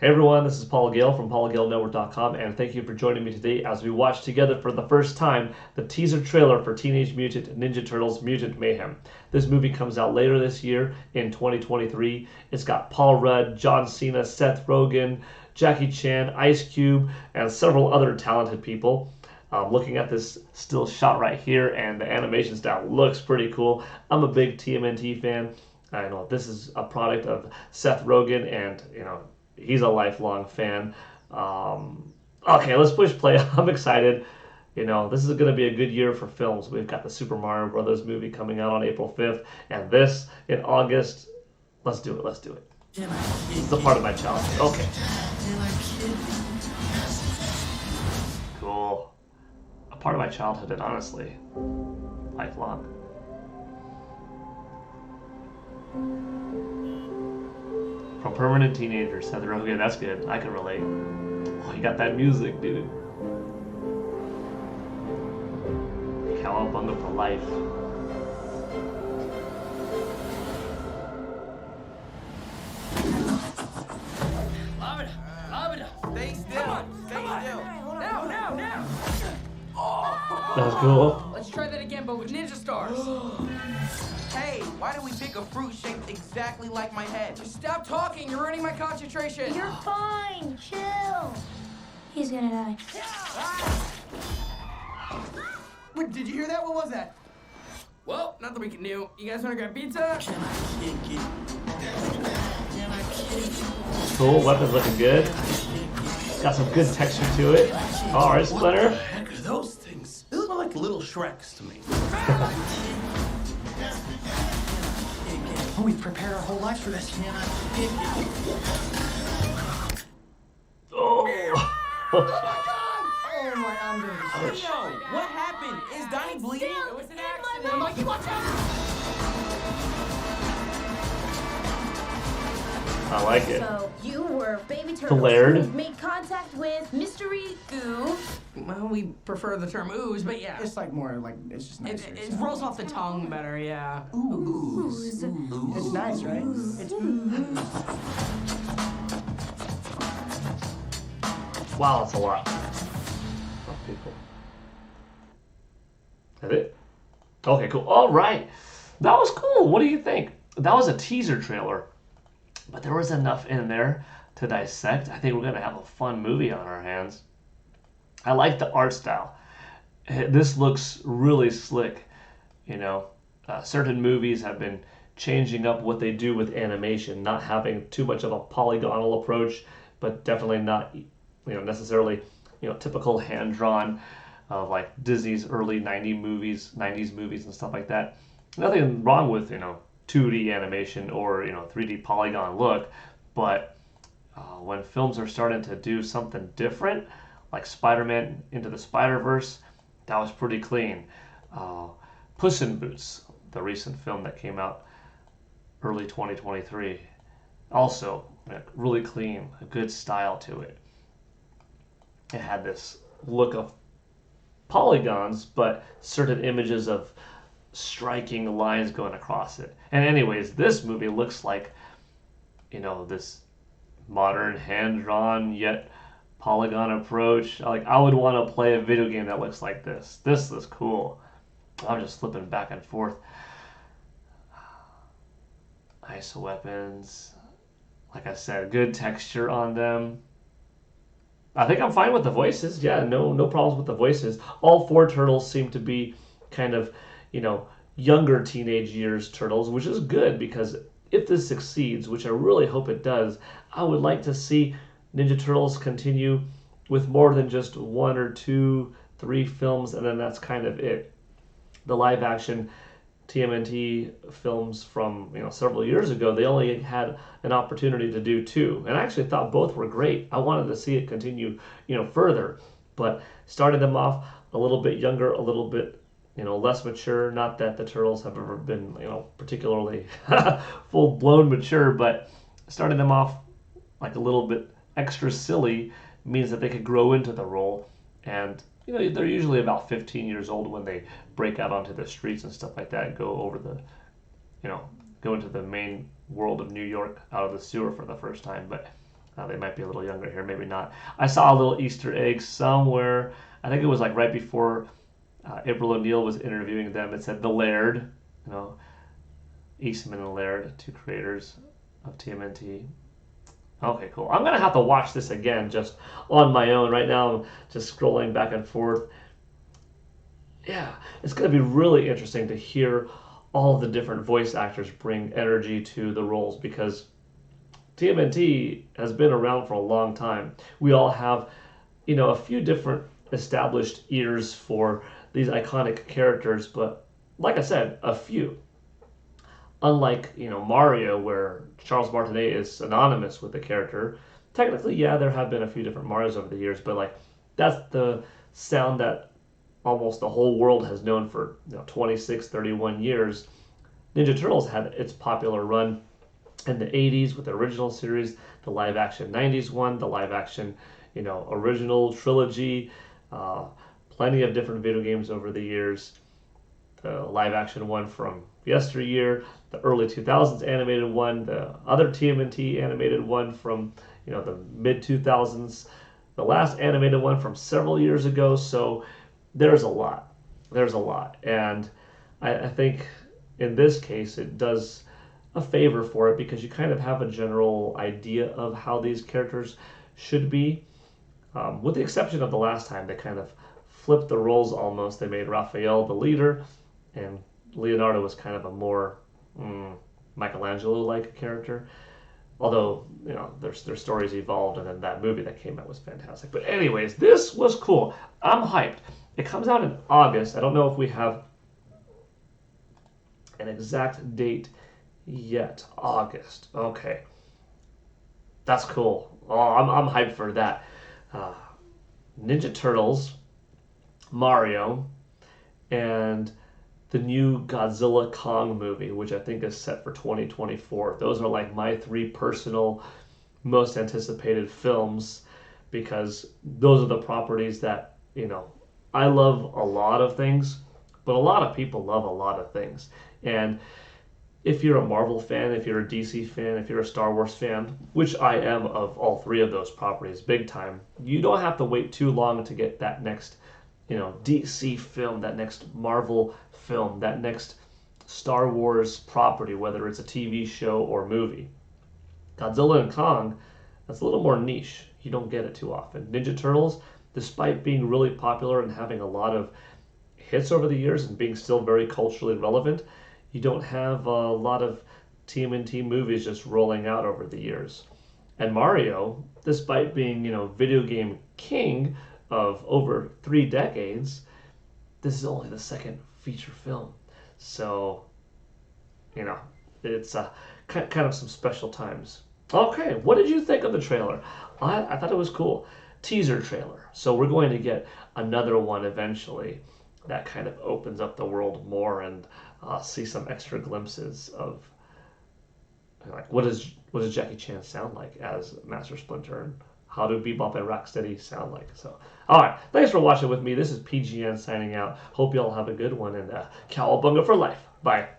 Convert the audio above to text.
Hey everyone, this is Paul Gale from PaulGaleNetwork.com, and thank you for joining me today as we watch together for the first time the teaser trailer for Teenage Mutant Ninja Turtles Mutant Mayhem. This movie comes out later this year in 2023. It's got Paul Rudd, John Cena, Seth Rogen, Jackie Chan, Ice Cube, and several other talented people. Looking at this still shot right here, and the animation style looks pretty cool. I'm a big TMNT fan. I know this is a product of Seth Rogen, and he's a lifelong fan. Okay, let's push play. I'm excited. This is going to be a good year for films. We've got the Super Mario Brothers movie coming out on April 5th, and this in August. Let's do it. Let's do it. This is a part of my challenge. Okay. Cool. A part of my childhood, and honestly, lifelong. From Permanent Teenager, Seth Rogen. That's good. I can relate. Oh, you got that music, dude. Cowabunga for life. Stay still. Stay still. Now. That was cool. Let's try that again, but with ninja stars. Hey, why do we pick a fruit shaped exactly like my head? Just stop talking. You're ruining my concentration. You're fine. Chill. He's gonna die. Wait, did you hear that? What was that? Well, nothing we can do. You guys want to grab pizza? Cool. Weapons looking good. Got some good texture to it. All right, Splinter. What the heck are those things? They look like little Shreks to me. Oh, we prepared our whole lives for this. Oh. Oh my, I'm doing this. No, what happened? Is Donnie bleeding? It was an accident. Mikey, watch out! I like it. So you were baby turtles Flared. who made contact with mystery goo. Well, we prefer the term ooze, but yeah. It's like more like, it's just nicer. It rolls off the tongue better, yeah. Ooze. It's nice, right? It's Wow, that's a lot of people. Is it? Okay, cool. All right. That was cool. What do you think? That was a teaser trailer, but there was enough in there to dissect. I think we're going to have a fun movie on our hands. I like the art style. This looks really slick. Certain movies have been changing up what they do with animation, not having too much of a polygonal approach, but definitely not necessarily typical hand-drawn of like Disney's early 90s movies and stuff like that. Nothing wrong with 2D animation or 3D polygon look, but when films are starting to do something different, like Spider-Man Into the Spider-Verse, that was pretty clean. Puss in Boots, the recent film that came out early 2023, also really clean, a good style to it. It had this look of polygons, but certain images of striking lines going across it. And anyways, this movie looks like, this modern hand-drawn yet polygon approach. Like, I would want to play a video game that looks like this. This is cool. I'm just flipping back and forth. Ice weapons. Like I said, good texture on them. I think I'm fine with the voices. Yeah, no problems with the voices. All four turtles seem to be kind of, younger teenage years turtles, which is good because if this succeeds, which I really hope it does, I would like to see Ninja Turtles continue with more than just 1 or 2, 3 films, and then that's kind of it. The live action TMNT films from several years ago, they only had an opportunity to do 2, and I actually thought both were great. I wanted to see it continue further, but starting them off a little bit younger, a little bit less mature. Not that the turtles have ever been particularly full-blown mature, but starting them off like a little bit extra silly means that they could grow into the role. And they're usually about 15 years old when they break out onto the streets and stuff like that and go over the go into the main world of New York out of the sewer for the first time. But They might be a little younger here, maybe not. I saw a little Easter egg somewhere. I think it was like right before April O'Neil was interviewing them. It said the Laird, Eastman and Laird, two creators of TMNT. Okay, cool. I'm going to have to watch this again just on my own. Right now I'm just scrolling back and forth. Yeah, it's going to be really interesting to hear all the different voice actors bring energy to the roles, because TMNT has been around for a long time. We all have, a few different established ears for these iconic characters, but like I said, a few. Unlike, Mario, where Charles Martinet is synonymous with the character, technically, yeah, there have been a few different Marios over the years, but like that's the sound that almost the whole world has known for 26, 31 years. Ninja Turtles had its popular run in the 80s with the original series, the live action 90s one, the live action, original trilogy, plenty of different video games over the years. The live action one from yesteryear, the early 2000s animated one, the other TMNT animated one from, the mid 2000s, the last animated one from several years ago. So there's a lot. There's a lot. And I think in this case, it does a favor for it, because you kind of have a general idea of how these characters should be. With the exception of the last time, they kind of flipped the roles almost. They made Raphael the leader, and Leonardo was kind of a more Michelangelo-like character. Although, their stories evolved, and then that movie that came out was fantastic. But anyways, this was cool. I'm hyped. It comes out in August. I don't know if we have an exact date yet. August. Okay. That's cool. Oh, I'm hyped for that. Ninja Turtles, Mario, and the new Godzilla Kong movie, which I think is set for 2024. Those are like my three personal most anticipated films, because those are the properties that, I love a lot of things, but a lot of people love a lot of things. And if you're a Marvel fan, if you're a DC fan, if you're a Star Wars fan, which I am of all three of those properties big time, you don't have to wait too long to get that next, DC film, that next Marvel film, that next Star Wars property, whether it's a TV show or movie. Godzilla and Kong, that's a little more niche. You don't get it too often. Ninja Turtles, despite being really popular and having a lot of hits over the years and being still very culturally relevant, you don't have a lot of TMNT movies just rolling out over the years. And Mario, despite being, video game king of over 3 decades, this is only the second feature film. So, it's kind of some special times. Okay, what did you think of the trailer? I thought it was cool. Teaser trailer. So we're going to get another one eventually that kind of opens up the world more, and see some extra glimpses of like what does Jackie Chan sound like as Master Splinter, and how do Bebop and Rocksteady sound like. So, all right, thanks for watching with me. This is PGN signing out. Hope you all have a good one, and cowabunga for life. Bye.